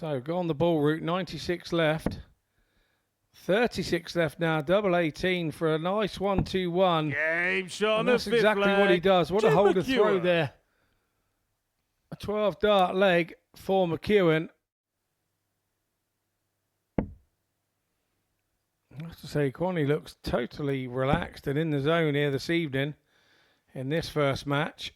So go on the ball route, 96 left. 36 left now, double 18 for a nice 1-2-1. Game shot. And that's exactly what he does. What a holder throw there. A 12 dart leg for McEwan. I have to say, Quantock looks totally relaxed and in the zone here this evening in this first match.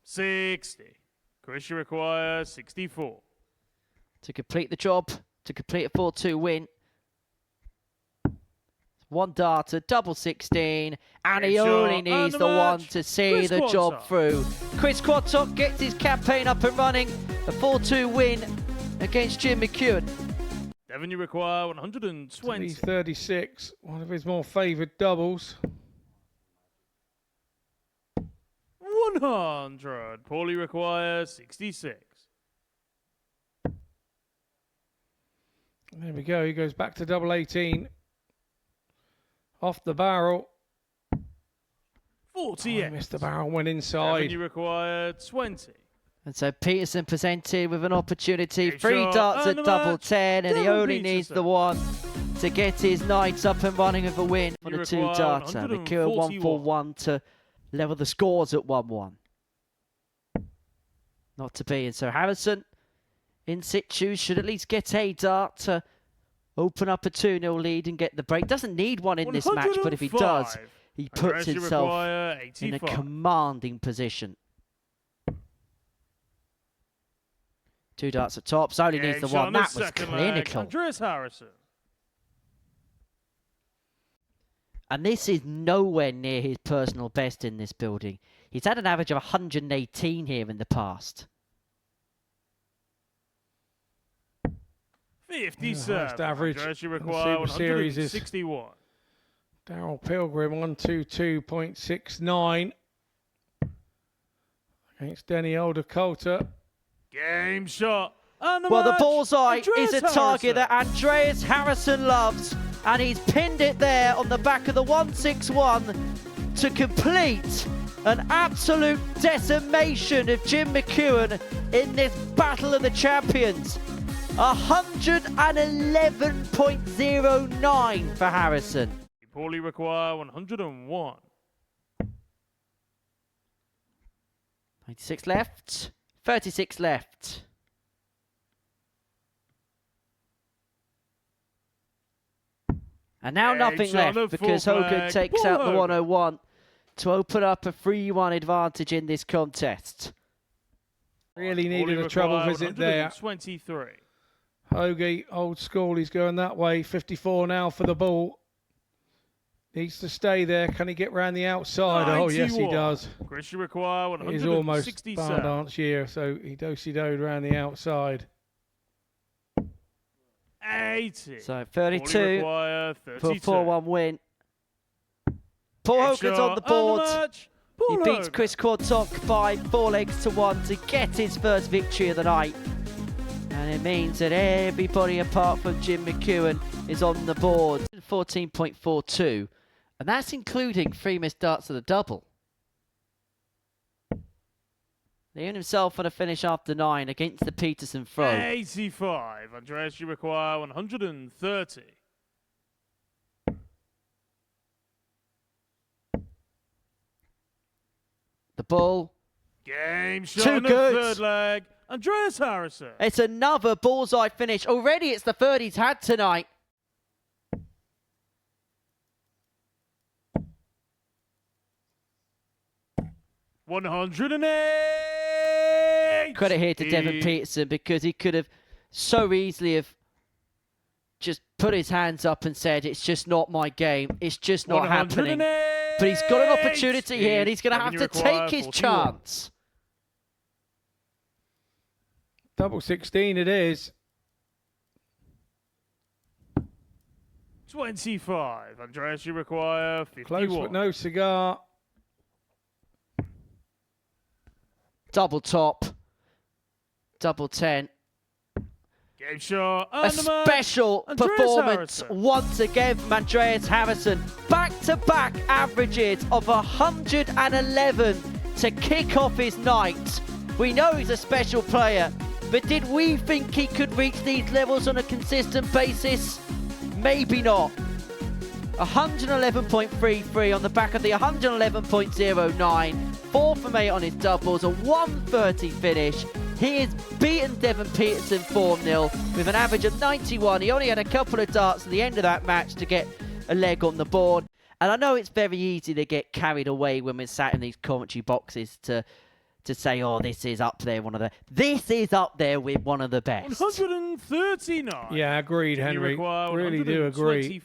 60. Chris, you require 64. To complete the job, to complete a 4-2 win. One darter, double 16, and he only needs the one to see the job through. Chris Quantock gets his campaign up and running. A 4-2 win against Jim McEwan. Devon, you require 120. 36, one of his more favoured doubles. 100. Paulie requires 66. There we go, he goes back to double 18. Off the barrel. 48. Missed the barrel, went inside. Devon, you require 20. And so Peterson presented with an opportunity. Big 3 shot, darts at and double 10, and he Devon only needs Peterson. the one to get his Knights up and running with a win on You a 2 require darter. McEwan 1 for 1 to level the scores at 1-1. Not to be, and so Harrison in situ should at least get a dart to open up a 2-0 lead and get the break. Doesn't need one in this match, but if he does, he puts himself in a commanding position. 2 darts at top, so only needs the one. That was clinical. Andreas Harrison. And this is nowhere near his personal best in this building. He's had an average of 118 here in the past. 50 highest average Andreas, you in the require Super Series is 161. Daryl Pilgrim, 122.69 against Denny Older-Coulter. Game shot. And Well, the match, bullseye Andreas is a target that Harrison. Andreas Harrison loves, and he's pinned it there on the back of the 161 to complete an absolute decimation of Jim McEwan in this Battle of the Champions. 111.09 for Harrison. Paulie require 101. 96 left, 36 left. And now nothing left because Hogan takes out the 101 to open up a 3-1 advantage in this contest. Really needed a trouble visit there. 23. Hogan, old school, he's going that way. 54 now for the ball. Needs to stay there. Can he get round the outside? 91. Oh, yes, he does. Chris, you require He's almost 167. bar dance here, so he do-si-doed round the outside. 80. So Paulie 32 require for a 32. 4-1 win. Paul Hogan's on the board. He beats Chris Quantock by 4 legs to 1 to get his first victory of the night. And it means that everybody apart from Jim McEwan is on the board. 14.42. And that's including 3 missed darts of the double. Leaving himself on a finish after 9 against the Peterson throw. 85. Andreas, you require 130. The ball. Game shot Too on the good. third leg. Andreas Harrison. It's another bullseye finish. Already it's the third he's had tonight. $108. Credit here to Devon Peterson because he could have so easily have just put his hands up and said, it's just not my game. It's just not happening. But he's got an opportunity here and he's going to have to take his chance. Double 16 it is. 25. Andreas, you require 51. Close but no cigar. Double top. Double 10. Game shot. A special performance once again from Andreas Harrison. Back-to-back averages of 111 to kick off his night. We know he's a special player, But did we think he could reach these levels on a consistent basis? Maybe not. 111.33 on the back of the 111.09. 4 from 8 on his doubles, a 130 finish. He has beaten Devon Peterson 4-0 with an average of 91. He only had a couple of darts at the end of that match to get a leg on the board. And I know it's very easy to get carried away when we're sat in these commentary boxes to say, oh, this is up there, this is up there with one of the best. 139. Yeah, agreed, Henry. Really do agree.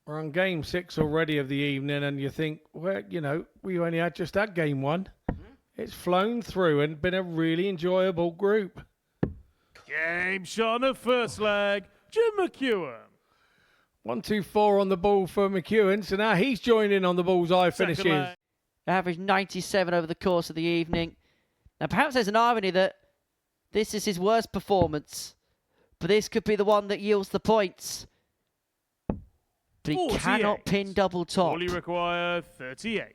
We're on game 6 already of the evening, and you think, well, you know, we only had just that game 1. It's flown through and been a really enjoyable group. Game shot on the first leg, Jim McEwan. 1-2-4 on the ball for McEwan, so now he's joined in on the bullseye finishes. Leg. Average 97 over the course of the evening. Now, perhaps there's an irony that this is his worst performance, but this could be the one that yields the points. But he 48. cannot pin double top. All he required, 38.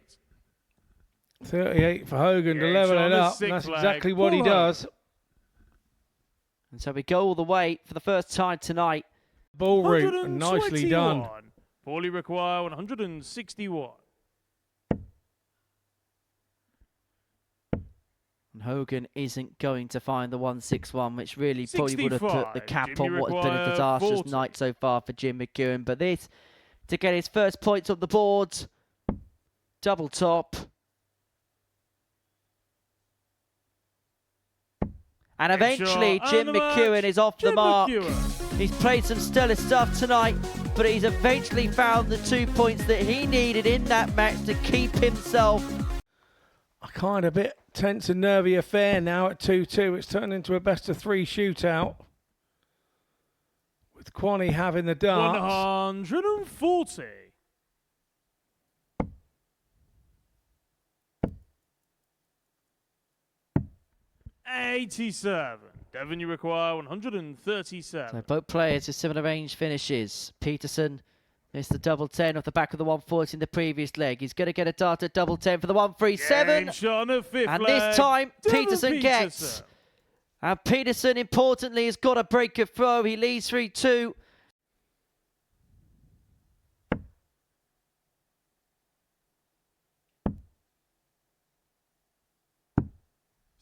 38 for Hogan to level it up, and that's exactly what he does. And so we go all the way for the first time tonight. Ball route, nicely done. All he required, 161. And Hogan isn't going to find the 161, which really probably would have put the cap on what has been a disastrous night so far for Jim McEwan. But this, to get his first points on the board, double top. And eventually, Jim McEwan is off the mark. He's played some stellar stuff tonight, but he's eventually found the 2 points that he needed in that match to keep himself. A kind of bit tense and nervy affair now at 2-2. It's turned into a best-of-3 shootout, with Quanny having the darts. 140. $87. Devon, you require 137. So both players with similar range finishes. Peterson missed the double 10 off the back of the 140 in the previous leg. He's going to get a dart at double 10 for the 137. Game shot on the fifth and leg. this time, Devon Peterson gets. And Peterson, importantly, has got a break of throw. He leads 3-2.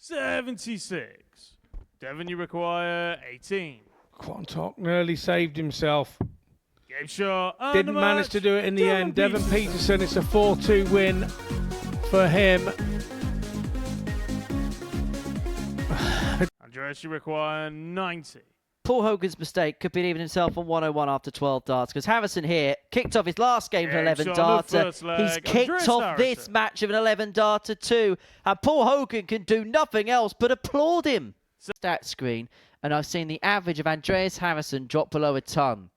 $76. Devon, you require 18. Quantock nearly saved himself. Game shot. Didn't manage to do it in the end. Devon Peterson, it's a 4-2 win for him. Andreas, you require 90. Paul Hogan's mistake could be leaving himself on 101 after 12 darts, because Harrison here kicked off his last game for 11 darter. He's kicked off this match of an 11 darter too. And Paul Hogan can do nothing else but applaud him. Stat screen, and I've seen the average of Andreas Harrison drop below a ton.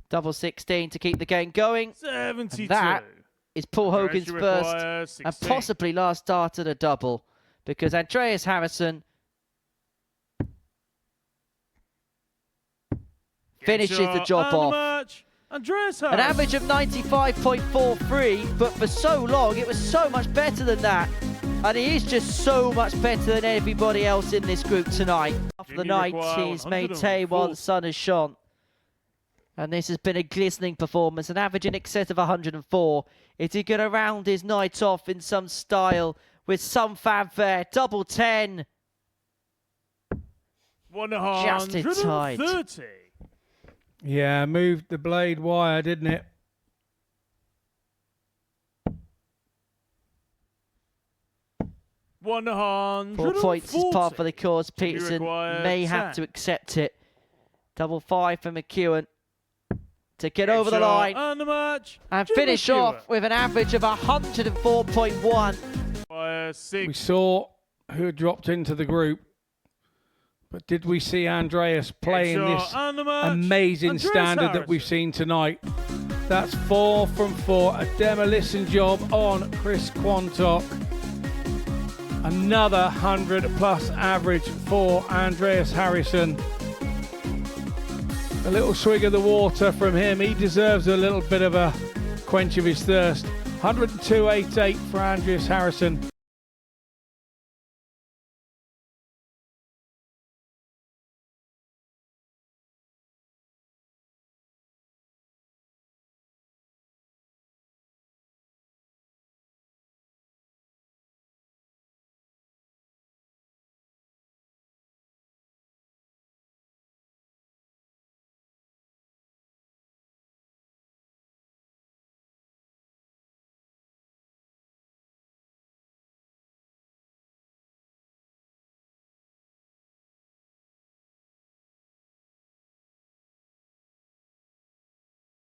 Double 16 to keep the game going. 72. And that is Paul Hogan's first and possibly last start at a double, because Andreas Harrison finishes the job off. An average of 95.43, but for so long it was so much better than that, and he is just so much better than everybody else in this group tonight. After the night, he's made hay while the sun has shone. And this has been a glistening performance, an average in excess of 104. Is he going to round his night off in some style with some fanfare? Double 10. 130. Just in time. Yeah, moved the blade wire, didn't it? $140. 4 points is par for the course. Peterson may have to accept it. Double 5 for McEwan to get over the line and finish off with an average of 104.1. We saw who had dropped into the group, but did we see Andreas playing this amazing standard that we've seen tonight? That's 4 from 4, a demolition job on Chris Quantock. Another 100+ average for Andreas Harrison. A little swig of the water from him. He deserves a little bit of a quench of his thirst. 102.88 for Andreas Harrison.